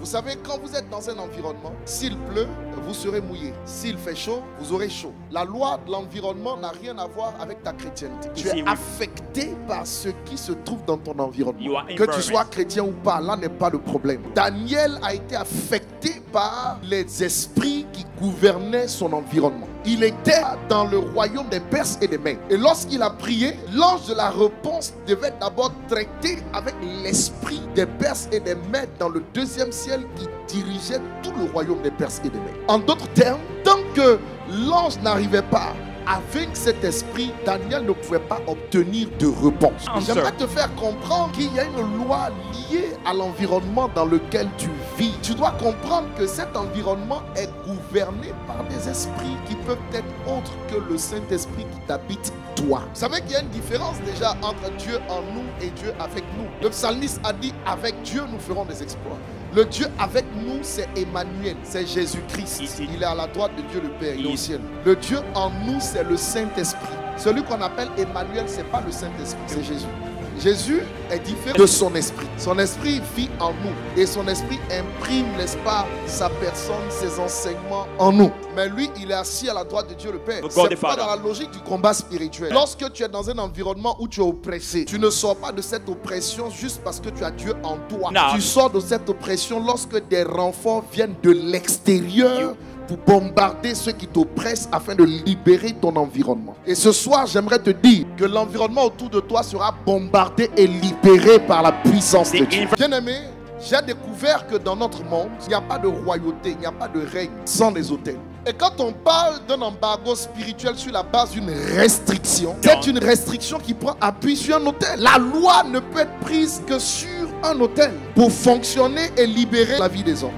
Vous savez, quand vous êtes dans un environnement, s'il pleut, vous serez mouillé. S'il fait chaud, vous aurez chaud. La loi de l'environnement n'a rien à voir avec ta chrétienté. Tu es affecté par ce qui se trouve dans ton environnement. Que tu sois chrétien ou pas, là n'est pas le problème. Daniel a été affecté par les esprits qui gouvernaient son environnement. Il était dans le royaume des Perses et des Mèdes. Et lorsqu'il a prié, l'ange de la réponse devait d'abord traiter avec l'esprit des Perses et des Mèdes dans le deuxième ciel qui dirigeait tout le royaume des Perses et des Mèdes. En d'autres termes, tant que l'ange n'arrivait pas avec cet esprit, Daniel ne pouvait pas obtenir de réponse. J'aimerais te faire comprendre qu'il y a une loi liée à l'environnement dans lequel tu vis. Tu dois comprendre que cet environnement est gouverné par des esprits qui peuvent être autres que le Saint-Esprit qui t'habite toi. Vous savez qu'il y a une différence déjà entre Dieu en nous et Dieu avec nous. Le psalmiste a dit, avec Dieu nous ferons des exploits. Le Dieu avec nous, c'est Emmanuel, c'est Jésus-Christ. Il est à la droite de Dieu le Père, il est au ciel. Le Dieu en nous, c'est le Saint-Esprit. Celui qu'on appelle Emmanuel, ce n'est pas le Saint-Esprit, c'est Jésus. Jésus est différent de son esprit. Son esprit vit en nous. Et son esprit imprime, n'est-ce pas, sa personne, ses enseignements en nous. Mais lui, il est assis à la droite de Dieu le Père. C'est pas dans la logique du combat spirituel. Lorsque tu es dans un environnement où tu es oppressé, tu ne sors pas de cette oppression juste parce que tu as Dieu en toi. Tu sors de cette oppression lorsque des renforts viennent de l'extérieur pour bombarder ceux qui t'oppressent afin de libérer ton environnement. Et ce soir, j'aimerais te dire que l'environnement autour de toi sera bombardé et libéré par la puissance de Dieu. Bien-aimé, j'ai découvert que dans notre monde, il n'y a pas de royauté, il n'y a pas de règne sans les autels. Et quand on parle d'un embargo spirituel sur la base d'une restriction, c'est une restriction qui prend appui sur un autel. La loi ne peut être prise que sur un autel pour fonctionner et libérer la vie des hommes.